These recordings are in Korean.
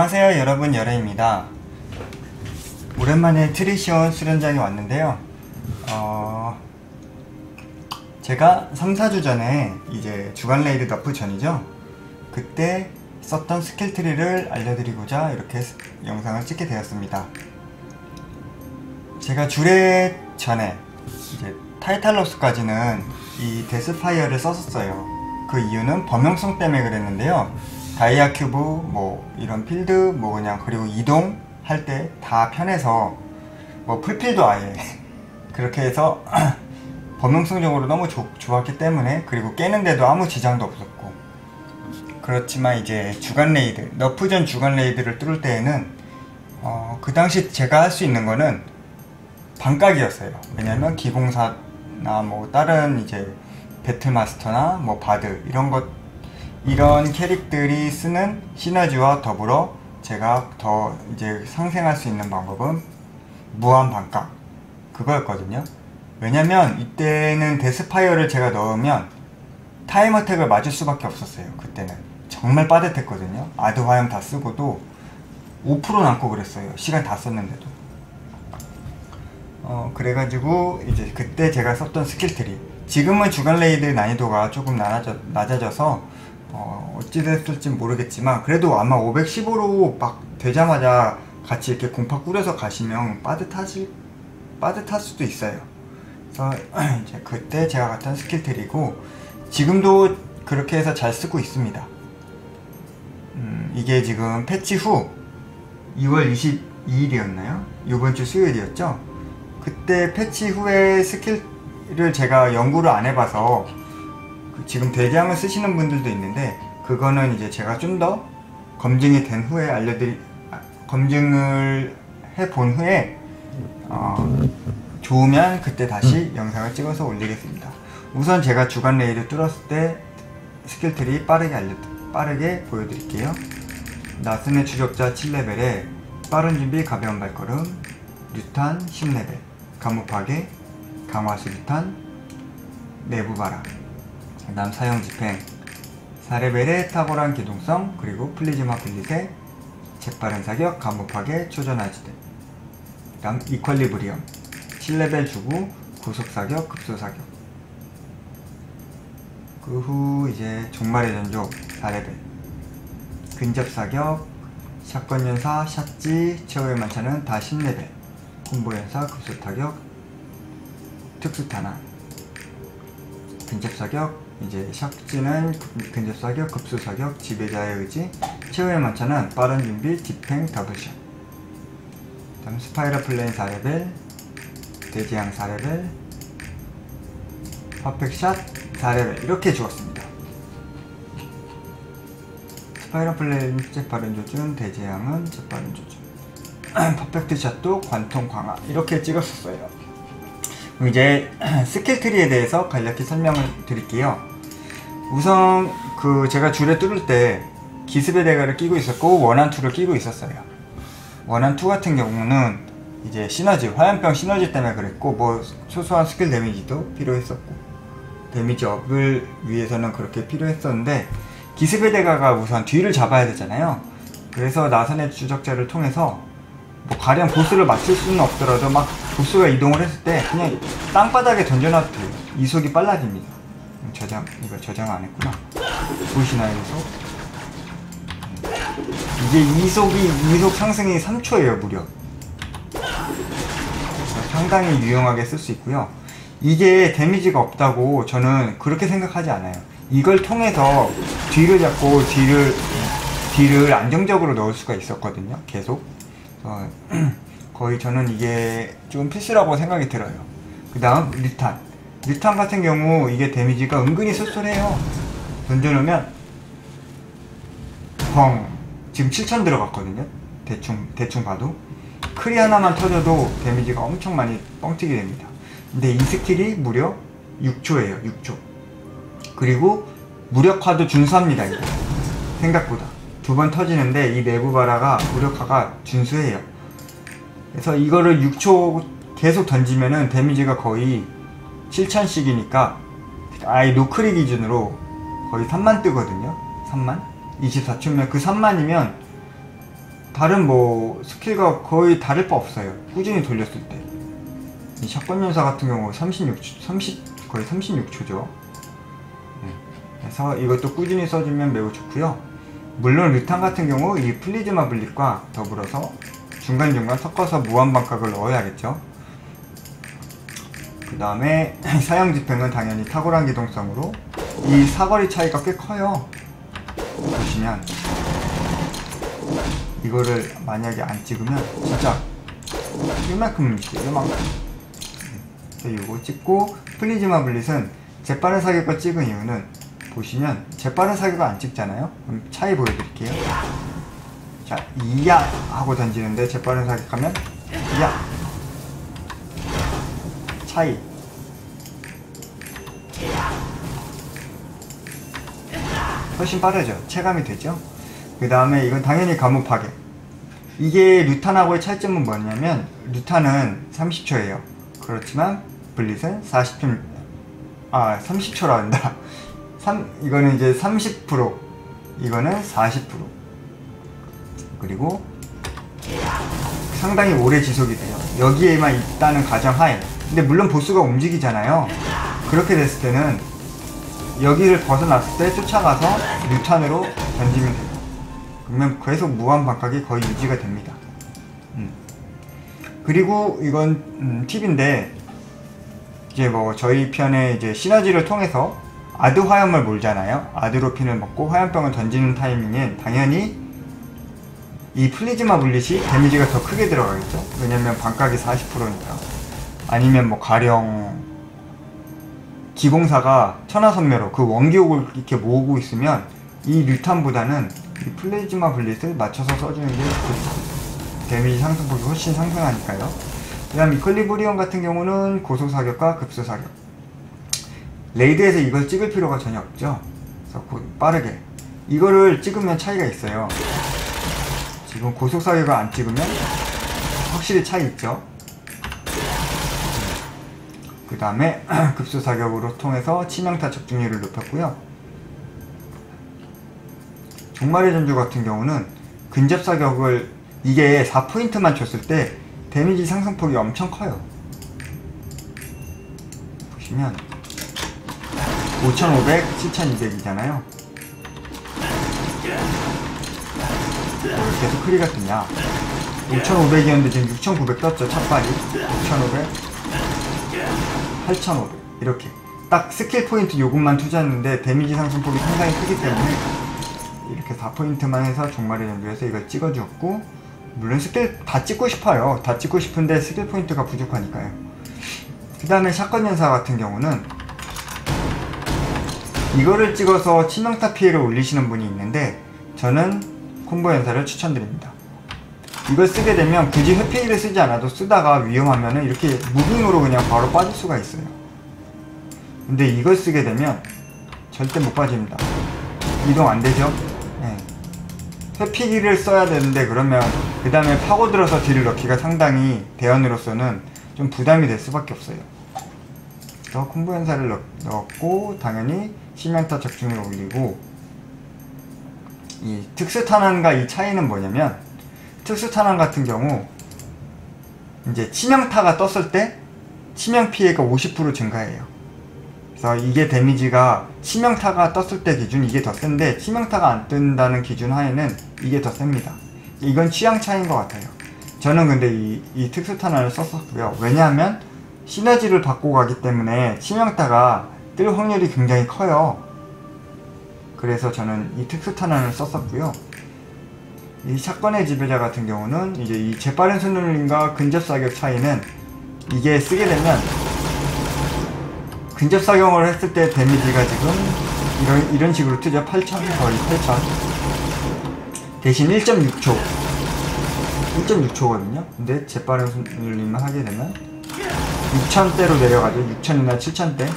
안녕하세요 여러분, 열애입니다. 오랜만에 트리시온 수련장에 왔는데요. 제가 3-4주 전에 이제 주간 레이드 너프 전이죠. 그때 썼던 스킬 트리를 알려드리고자 이렇게 영상을 찍게 되었습니다. 제가 주례 전에 이제 타이탈로스까지는 이 데스파이어를 썼었어요. 그 이유는 범용성 때문에 그랬는데요. 다이아 큐브 뭐 이런 필드 뭐 그냥 그리고 이동할 때 다 편해서 뭐 풀필도 아예 그렇게 해서 범용성적으로 너무 좋았기 때문에, 그리고 깨는데도 아무 지장도 없었고. 그렇지만 이제 주간 레이드, 너프전 주간 레이드를 뚫을 때에는 그 당시 제가 할 수 있는 거는 반각이었어요. 왜냐면 기공사나 뭐 다른 이제 배틀마스터나 뭐 바드 이런 캐릭들이 쓰는 시너지와 더불어 제가 더 이제 상생할 수 있는 방법은 무한 반각 그거였거든요. 왜냐면 이때는 데스파이어를 제가 넣으면 타임 어택을 맞을 수밖에 없었어요. 그때는 정말 빠듯했거든요. 아드 화염 다 쓰고도 5% 남고 그랬어요. 시간 다 썼는데도. 그래가지고 이제 그때 제가 썼던 스킬 트리, 지금은 주간 레이드 난이도가 조금 낮아져서 어찌 됐을지 모르겠지만, 그래도 아마 515로 막 되자마자 같이 이렇게 공파 꾸려서 가시면 빠듯할 수도 있어요. 그래서 이제 그때 제가 갔던 스킬 트리고, 지금도 그렇게 해서 잘 쓰고 있습니다. 이게 지금 패치 후 2월 22일이었나요? 이번주 수요일이었죠? 그때 패치 후에 스킬을 제가 연구를 안 해봐서 지금 대장을 쓰시는 분들도 있는데, 그거는 이제 제가 좀 더 검증이 된 후에 검증을 해본 후에 좋으면 그때 다시 영상을 찍어서 올리겠습니다. 우선 제가 주간 레이드 뚫었을 때 스킬 트리 빠르게 보여드릴게요. 나스네 추적자 7레벨에 빠른 준비 가벼운 발걸음, 뉴탄 10레벨, 감무 파괴, 강화수 뉴탄, 내부 바람, 그 다음 사형 집행 4레벨의 탁월한 기동성, 그리고 플리즈마 블릿의 재빠른 사격, 감무 파괴, 초전화지대, 그 다음 이퀄리브리엄 7레벨 주고 고속 사격, 급소 사격. 그 후 이제 종말의 전조 4레벨, 근접 사격, 샷건 연사, 샷지, 최후의 만차는 다 10레벨, 콤보 연사, 급소 타격, 특수 탄환, 근접 사격, 이제 샷지는 근접 사격, 급소 사격, 지배자의 의지, 최후의 만차는 빠른 준비, 디팽, 더블샷. 다음 스파이럴 플레인 4레벨, 대지양 4레벨, 퍼펙샷 4레벨 이렇게 주었습니다. 스파이럴 플레인 재빠른 조준, 대지양은 재빠른 조준, 퍼펙트 샷도 관통 강화 이렇게 찍었었어요. 이제 스킬 트리에 대해서 간략히 설명을 드릴게요. 우선 제가 주례 뚫을 때 기습의 대가를 끼고 있었고 원한2를 끼고 있었어요. 원한2 같은 경우는 이제 시너지, 화염병 시너지 때문에 그랬고, 뭐 소소한 스킬 데미지도 필요했었고, 데미지 업을 위해서는 그렇게 필요했었는데, 기습의 대가가 우선 뒤를 잡아야 되잖아요. 그래서 나선의 추적자를 통해서 뭐 가령 보스를 맞출 수는 없더라도 막 보스가 이동을 했을 때 그냥 땅바닥에 던져놔도 돼요. 이속이 빨라집니다. 이거 저장 안 했구나. 보이시나요, 이속? 이게 이속 상승이 3초예요, 무려. 상당히 유용하게 쓸 수 있고요. 이게 데미지가 없다고 저는 그렇게 생각하지 않아요. 이걸 통해서 뒤를 잡고 뒤를 안정적으로 넣을 수가 있었거든요, 계속. 거의 저는 이게 좀 필수라고 생각이 들어요. 그 다음 뉴탄 같은 경우 이게 데미지가 은근히 쏠쏠해요. 던져놓으면 펑, 지금 7000 들어갔거든요. 대충 봐도 크리 하나만 터져도 데미지가 엄청 많이 뻥튀기 됩니다. 근데 이 스킬이 무려 6초예요. 6초. 그리고 무력화도 준수합니다. 이거 생각보다 2번 터지는데 이 내부 바라가 무력화가 준수해요. 그래서 이거를 6초 계속 던지면은 데미지가 거의 7000씩이니까 아예 노크리 기준으로 거의 3만 뜨거든요. 3만? 24초면 그 3만이면 다른 뭐 스킬과 거의 다를 바 없어요. 꾸준히 돌렸을 때. 이 샷건 연사 같은 경우 거의 36초죠. 그래서 이것도 꾸준히 써주면 매우 좋고요. 물론 르탄 같은 경우 이 플리즈마 블릿과 더불어서 중간중간 섞어서 무한반각을 넣어야겠죠. 그 다음에 사용 집행은 당연히 탁월한 기동성으로 이 사거리 차이가 꽤 커요. 보시면 이거를 만약에 안 찍으면 진짜 이만큼 있어요. 이만큼. 이거 찍고 플리즈마 블릿은 재빠른 사격을 찍은 이유는 보시면 재빠른 사격을 안 찍잖아요. 그럼 차이 보여드릴게요. 자, 이야 하고 던지는데 재빠른 사격하면 이야 차이. 훨씬 빠르죠. 체감이 되죠. 그 다음에 이건 당연히 가무 파괴. 이게 류탄하고의 차이점은 뭐냐면 류탄은 30초예요. 그렇지만 블릿은 30초라 한다. 이거는 이제 30%, 이거는 40%. 그리고 상당히 오래 지속이 돼요. 여기에만 있다는 가정하에. 근데 물론 보스가 움직이잖아요. 그렇게 됐을 때는 여기를 벗어났을 때 쫓아가서 류탄으로 던지면 돼요. 그러면 계속 무한 반각이 거의 유지가 됩니다. 그리고 이건 팁인데, 이제 뭐 저희 편에 이제 시너지를 통해서 아드 화염을 몰잖아요. 아드로핀을 먹고 화염병을 던지는 타이밍엔 당연히 이 플리즈마 블릿이 데미지가 더 크게 들어가겠죠. 왜냐면 반각이 40%니까. 아니면 뭐 가령 기공사가 천하선멸로 그 원기옥을 이렇게 모으고 있으면 이 류탄보다는 이 플리즈마 블릿을 맞춰서 써주는 게 좋죠. 데미지 상승폭이 훨씬 상승하니까요. 그 다음 이퀄리브리온 같은 경우는 고속사격과 급소사격. 레이드에서 이걸 찍을 필요가 전혀 없죠. 그래서 빠르게 이거를 찍으면 차이가 있어요. 지금 고속사격을 안 찍으면 확실히 차이 있죠. 그 다음에 급소사격으로 통해서 치명타 적중률을 높였고요. 종말의 전주 같은 경우는 근접사격을 이게 4포인트만 줬을 때 데미지 상승폭이 엄청 커요. 보시면 5500, 7200이잖아요. 계속 크리가 뜨냐. 5500이었는데 지금 6900 떴죠. 첫발이 6500, 8500 이렇게 딱 스킬 포인트 요금만 투자했는데 데미지 상승폭이 상당히 크기 때문에 이렇게 4포인트만 해서 종말의 전주에서 이걸 찍어주었고, 물론 스킬 다 찍고 싶어요. 다 찍고 싶은데 스킬 포인트가 부족하니까요. 그 다음에 샷건 연사 같은 경우는 이거를 찍어서 치명타 피해를 올리시는 분이 있는데 저는 콤보 연사를 추천드립니다. 이걸 쓰게 되면 굳이 회피기를 쓰지 않아도 쓰다가 위험하면은 이렇게 무빙으로 그냥 바로 빠질 수가 있어요. 근데 이걸 쓰게 되면 절대 못 빠집니다. 이동 안 되죠? 네. 회피기를 써야 되는데 그러면 그 다음에 파고들어서 딜을 넣기가 상당히 대원으로서는 좀 부담이 될 수밖에 없어요. 그래서 콤보 연사를 넣었고 당연히 치명타 적중을 올리고, 이 특수탄환과 이 차이는 뭐냐면 특수탄환 같은 경우 이제 치명타가 떴을 때 치명피해가 50% 증가해요. 그래서 이게 데미지가 치명타가 떴을 때 기준 이게 더 센데 치명타가 안 뜬다는 기준 하에는 이게 더 셉니다. 이건 취향 차이인 것 같아요. 저는 근데 이 특수탄환을 썼었고요. 왜냐하면 시너지를 받고 가기 때문에 치명타가 뜰 확률이 굉장히 커요. 그래서 저는 이 특수탄환을 썼었고요. 이 샷건의 지배자 같은 경우는 이제 이 재빠른 손놀림과 근접사격 차이는 이게 쓰게 되면 근접사격을 했을 때 데미지가 지금 이런 식으로 뜨죠. 8000, 거의 8000 대신 1.6초 1.6초거든요 근데 재빠른 손놀림을 하게 되면 6000대로 내려가죠. 6000이나 7000대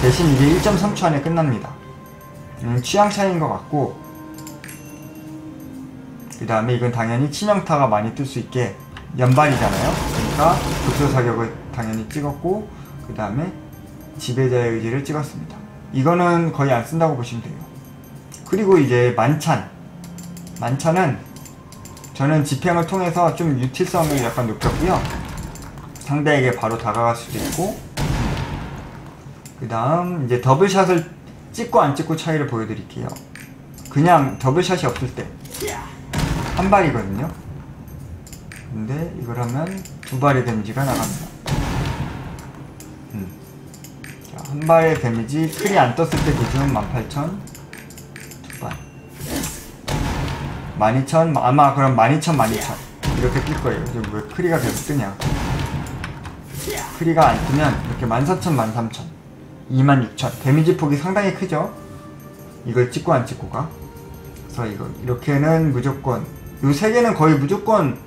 대신 이게 1.3초 안에 끝납니다. 취향 차이인 것 같고, 그 다음에 이건 당연히 치명타가 많이 뜰 수 있게 연발이잖아요. 그러니까 급소사격을 당연히 찍었고, 그 다음에 지배자의 의지를 찍었습니다. 이거는 거의 안 쓴다고 보시면 돼요. 그리고 이제 만찬은 저는 집행을 통해서 좀 유틸성을 약간 높였고요. 상대에게 바로 다가갈 수도 있고, 그 다음 이제 더블샷을 찍고 안 찍고 차이를 보여드릴게요. 그냥 더블샷이 없을 때 한 발이거든요. 근데 이걸 하면 두 발의 데미지가 나갑니다. 자, 한 발의 데미지 크리 안 떴을 때 기준 18,000, 두 발 12,000, 아마 그럼 12,000, 12,000 이렇게 뜰 거예요. 지금 왜 크리가 계속 뜨냐. 크리가 안 뜨면 이렇게 14,000, 13,000, 26,000 데미지 폭이 상당히 크죠. 이걸 찍고 안 찍고가. 그래서 이거 이렇게는 무조건 요 세 개는 거의 무조건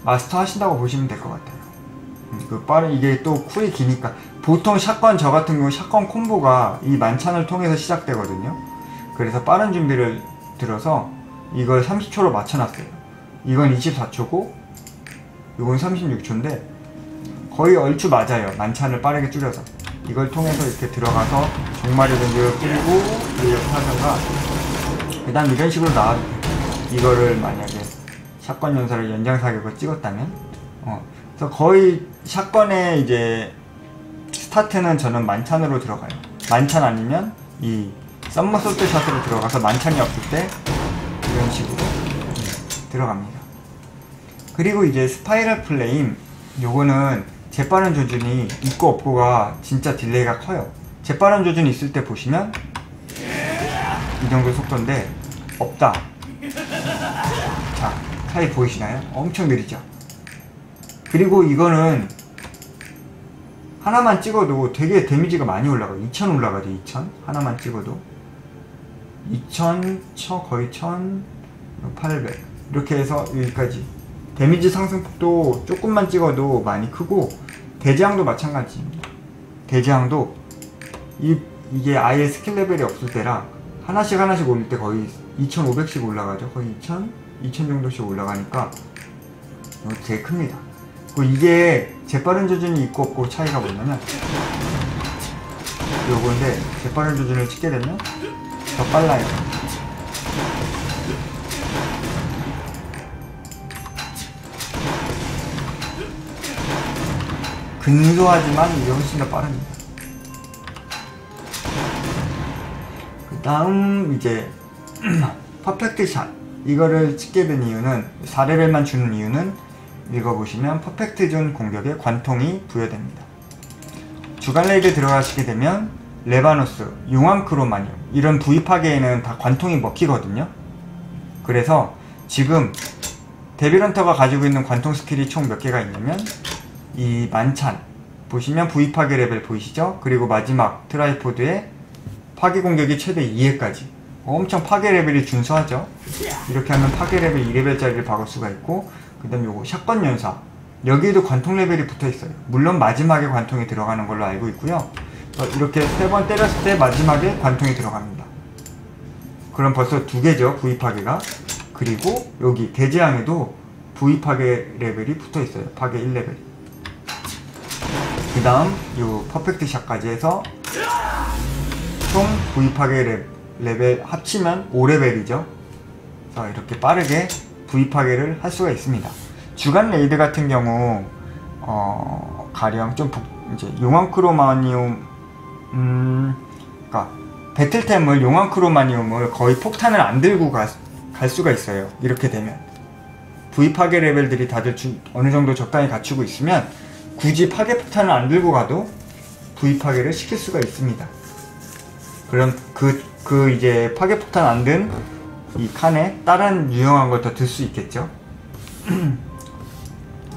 마스터 하신다고 보시면 될 것 같아요. 그 빠른 이게 또 쿨이 기니까 보통 샷건 저 같은 경우 샷건 콤보가 이 만찬을 통해서 시작되거든요. 그래서 빠른 준비를 들어서 이걸 30초로 맞춰놨어요. 이건 24초고 이건 36초인데 거의 얼추 맞아요. 만찬을 빠르게 줄여서 이걸 통해서 이렇게 들어가서 종말의 던지를 뿌리고 이렇게 하다가 그 다음 이런 식으로 나와도 돼요. 이거를 만약에 샷건 연사를 연장 사격을 찍었다면 그래서 거의 샷건의 이제 스타트는 저는 만찬으로 들어가요. 만찬 아니면 이 썸머솔트 샷으로 들어가서 만찬이 없을 때 이런 식으로 들어갑니다. 그리고 이제 스파이럴 플레임 요거는 재빠른 조준이 있고 없고가 진짜 딜레이가 커요. 재빠른 조준이 있을 때 보시면 이 정도 속도인데 없다. 자, 차이 보이시나요? 엄청 느리죠? 그리고 이거는 하나만 찍어도 되게 데미지가 많이 올라가요. 2000 올라가죠. 2000 하나만 찍어도 2000, 거의 1000, 800 이렇게 해서 여기까지 데미지 상승폭도 조금만 찍어도 많이 크고 대지향도 마찬가지입니다. 대지향도 이게 아예 스킬 레벨이 없을 때랑 하나씩 올릴 때 거의 2500씩 올라가죠. 거의 2000 정도씩 올라가니까 이거 되게 큽니다. 그리고 이게 재빠른 조준이 있고 없고 차이가 뭐냐면 요건데 재빠른 조준을 찍게 되면 더 빨라요. 근소하지만 이게 훨씬 더 빠릅니다. 그 다음 이제 퍼펙트 샷 이거를 찍게 된 이유는 4레벨만 주는 이유는 읽어보시면 퍼펙트 존 공격에 관통이 부여됩니다. 주간 레이드 들어가시게 되면 레바노스, 용암 크로마니움 이런 부위 파괴에는 다 관통이 먹히거든요. 그래서 지금 데빌런터가 가지고 있는 관통 스킬이 총 몇 개가 있냐면 이 만찬 보시면 부위 파괴 레벨 보이시죠? 그리고 마지막 트라이포드의 파괴 공격이 최대 2회까지 엄청 파괴 레벨이 준수하죠. 이렇게 하면 파괴 레벨 2레벨짜리를 박을 수가 있고 그 다음 요거 샷건 연사 여기에도 관통 레벨이 붙어있어요. 물론 마지막에 관통이 들어가는 걸로 알고 있고요. 이렇게 3번 때렸을 때 마지막에 관통이 들어갑니다. 그럼 벌써 2개죠 부위 파괴가. 그리고 여기 대지향에도 부위 파괴 레벨이 붙어있어요. 파괴 1레벨. 그 다음 요 퍼펙트 샷까지 해서 총 부위 파괴 레벨 합치면 5레벨이죠. 그래서 이렇게 빠르게 부위 파괴를 할 수가 있습니다. 주간 레이드 같은 경우 가령 좀 이제 용암 크로마니움 그러니까 배틀템을 용암 크로마니움을 거의 폭탄을 안 들고 갈 수가 있어요. 이렇게 되면 부위 파괴 레벨들이 다들 어느 정도 적당히 갖추고 있으면 굳이 파괴 폭탄을 안 들고 가도 부위 파괴를 시킬 수가 있습니다. 그럼 그 이제 파괴 폭탄 안 든 이 칸에 다른 유용한 걸 더 들 수 있겠죠.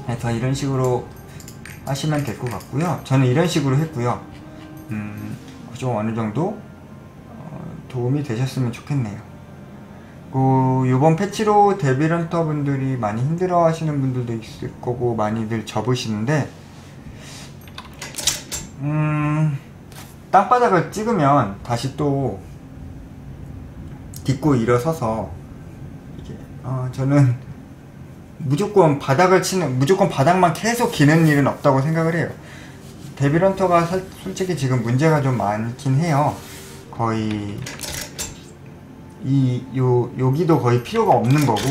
그래서 이런 식으로 하시면 될 것 같고요. 저는 이런 식으로 했고요. 좀 어느 정도 도움이 되셨으면 좋겠네요. 요번 패치로 데빌런터 분들이 많이 힘들어 하시는 분들도 있을 거고 많이들 접으시는데 땅바닥을 찍으면 다시 또 딛고 일어서서 이게 저는 무조건 무조건 바닥만 계속 기는 일은 없다고 생각을 해요. 데빌런터가 솔직히 지금 문제가 좀 많긴 해요. 거의 여기도 거의 필요가 없는 거고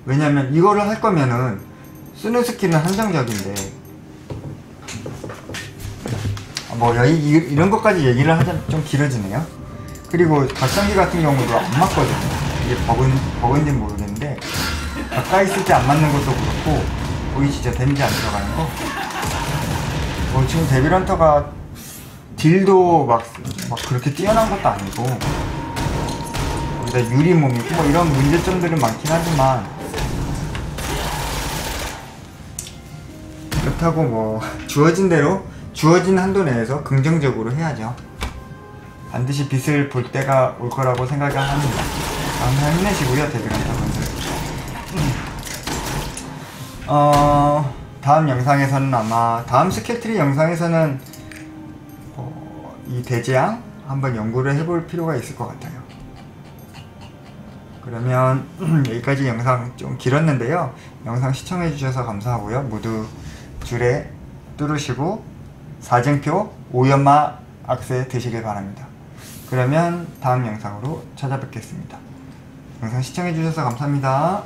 왜냐면 이거를 할 거면은 쓰는 스킬은 한정적인데 뭐 이런 것까지 얘기를 하자면 좀 길어지네요. 그리고 각성기 같은 경우도 안 맞거든요. 이게 버그인지 모르겠는데 가까이 있을 때 안 맞는 것도 그렇고 거기 진짜 데미지 안 들어가는 거. 지금 데빌런터가 딜도 막 그렇게 뛰어난 것도 아니고 거기다 유리 몸이고 뭐 이런 문제점들은 많긴 하지만 그렇다고 뭐 주어진 대로 주어진 한도 내에서 긍정적으로 해야죠. 반드시 빛을 볼 때가 올 거라고 생각을 합니다. 항상 힘내시고요, 데빌런터 분들. 다음 영상에서는 아마 다음 스킬트리 영상에서는 이 대재앙 한번 연구를 해볼 필요가 있을 것 같아요. 그러면 여기까지 영상 좀 길었는데요. 영상 시청해 주셔서 감사하고요. 모두 줄에 뚫으시고 사증표 오연마 악세 드시길 바랍니다. 그러면 다음 영상으로 찾아뵙겠습니다. 영상 시청해 주셔서 감사합니다.